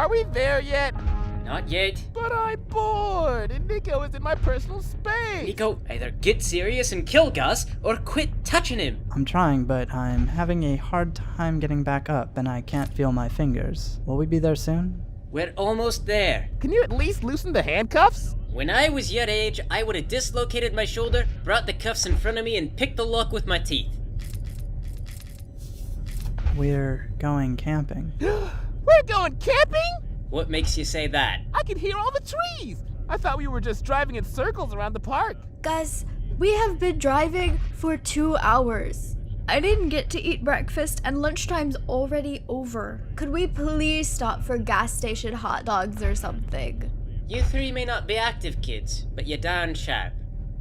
Are we there yet? Not yet. But I'm bored, and Nico is in my personal space. Nico, either get serious and kill Gus, or quit touching him. I'm trying, but I'm having a hard time getting back up, and I can't feel my fingers. Will we be there soon? We're almost there. Can you at least loosen the handcuffs? When I was your age, I would have dislocated my shoulder, brought the cuffs in front of me, and picked the lock with my teeth. We're going camping. We're going camping? What makes you say that? I can hear all the trees. I thought we were just driving in circles around the park. Guys, we have been driving for 2 hours. I didn't get to eat breakfast and lunchtime's already over. Could we please stop for gas station hot dogs or something? You three may not be active kids, but you're darn sharp.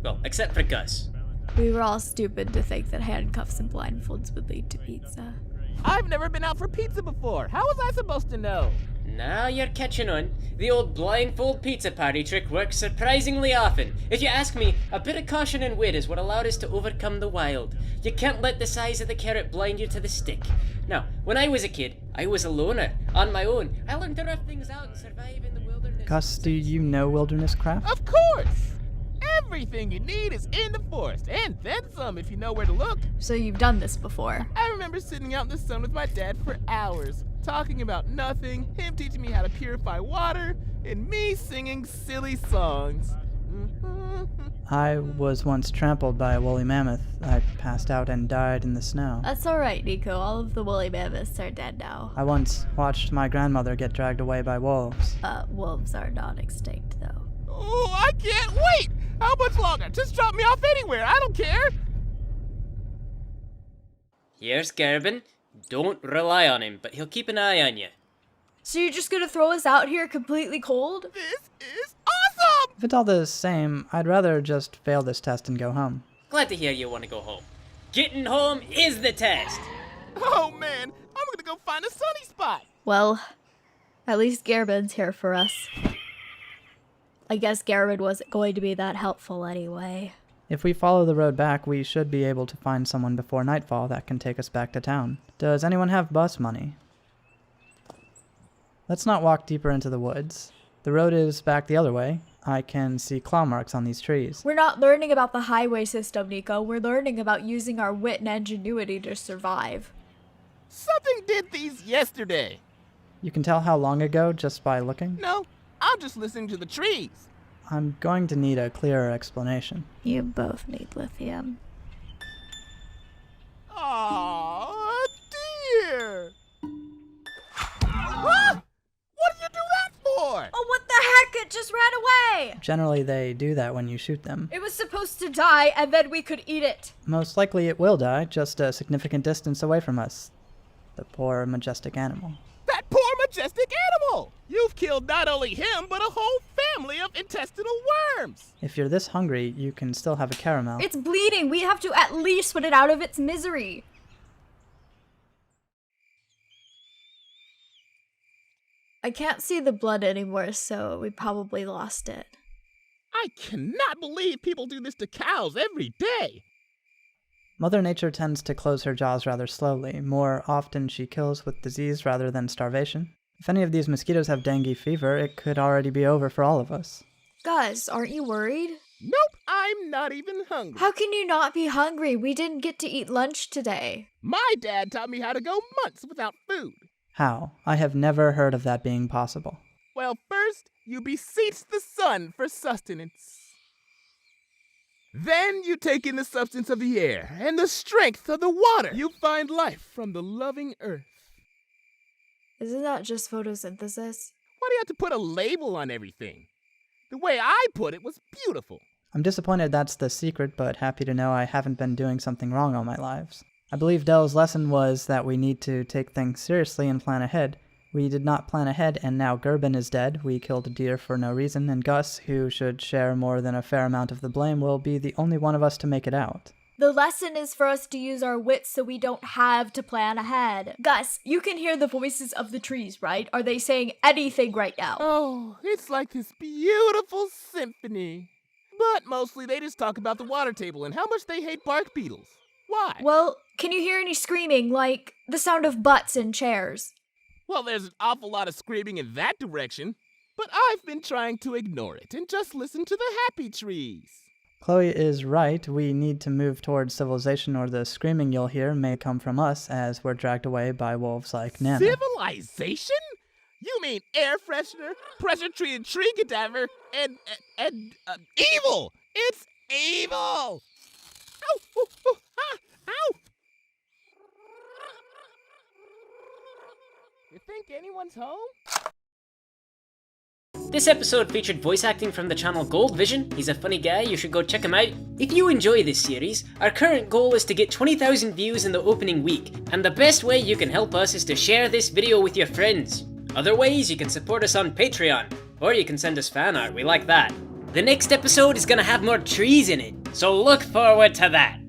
Well, except for Gus. We were all stupid to think that handcuffs and blindfolds would lead to pizza. I've never been out for pizza before. How was I supposed to know? Now you're catching on. The old blindfold pizza party trick works surprisingly often. If you ask me, a bit of caution and wit is what allowed us to overcome the wild. You can't let the size of the carrot blind you to the stick. Now, when I was a kid, I was a loner, on my own. I learned to rough things out and survive in the wilderness. Gus, do you know wilderness craft? Of course! Everything you need is in the forest, and then some if you know where to look. So you've done this before? I remember sitting out in the sun with my dad for hours, talking about nothing, him teaching me how to purify water, and me singing silly songs. I was once trampled by a woolly mammoth. I passed out and died in the snow. That's alright, Nico. All of the woolly mammoths are dead now. I once watched my grandmother get dragged away by wolves. Wolves are not extinct, though. Oh, I can't wait! How much longer? Just drop me off anywhere, I don't care! Here's Gerben. Don't rely on him, but he'll keep an eye on you. So you're just gonna throw us out here completely cold? This is awesome! If it's all the same, I'd rather just fail this test and go home. Glad to hear you want to go home. Getting home is the test. Oh man, I'm gonna go find a sunny spot! Well, at least Gerben's here for us. I guess Gerben wasn't going to be that helpful anyway. If we follow the road back, we should be able to find someone before nightfall that can take us back to town. Does anyone have bus money? Let's not walk deeper into the woods. The road is back the other way. I can see claw marks on these trees. We're not learning about the highway system, Nico. We're learning about using our wit and ingenuity to survive. Something did these yesterday. You can tell how long ago just by looking? No, I'm just listening to the trees. I'm going to need a clearer explanation. You both need lithium. Aw, dear! Ah! What did you do that for? Oh, what the heck? It just ran away! Generally, they do that when you shoot them. It was supposed to die, and then we could eat it. Most likely it will die, just a significant distance away from us. The poor, majestic animal. That poor majestic animal! You've killed not only him, but a whole family of intestinal worms! If you're this hungry, you can still have a caramel. It's bleeding. We have to at least put it out of its misery. I can't see the blood anymore, so we probably lost it. I cannot believe people do this to cows every day! Mother Nature tends to close her jaws rather slowly. More often she kills with disease rather than starvation. If any of these mosquitoes have dengue fever, it could already be over for all of us. Guys, aren't you worried? Nope, I'm not even hungry. How can you not be hungry? We didn't get to eat lunch today. My dad taught me how to go months without food. How? I have never heard of that being possible. Well, first, you beseech the sun for sustenance. Then you take in the substance of the air and the strength of the water. You find life from the loving earth. Isn't that just photosynthesis? Why do you have to put a label on everything? The way I put it was beautiful. I'm disappointed that's the secret, but happy to know I haven't been doing something wrong all my lives. I believe Dell's lesson was that we need to take things seriously and plan ahead. We did not plan ahead, and now Gerben is dead. We killed a deer for no reason, and Gus, who should share more than a fair amount of the blame, will be the only one of us to make it out. The lesson is for us to use our wits so we don't have to plan ahead. Gus, you can hear the voices of the trees, right? Are they saying anything right now? Oh, it's like this beautiful symphony. But mostly they just talk about the water table and how much they hate bark beetles. Why? Well, can you hear any screaming, like the sound of butts in chairs? Well, there's an awful lot of screaming in that direction. But I've been trying to ignore it and just listen to the happy trees. Chloe is right. We need to move towards civilization, or the screaming you'll hear may come from us as we're dragged away by wolves like Nana. Civilization? You mean air freshener, pressure-treated tree cadaver, and evil! It's evil! Ow! Ooh, ooh, ah, ow! You think anyone's home? This episode featured voice acting from the channel Gold Vision. He's a funny guy, you should go check him out. If you enjoy this series, our current goal is to get 20,000 views in the opening week, and the best way you can help us is to share this video with your friends. Other ways, you can support us on Patreon, or you can send us fan art, we like that. The next episode is gonna have more trees in it, so look forward to that.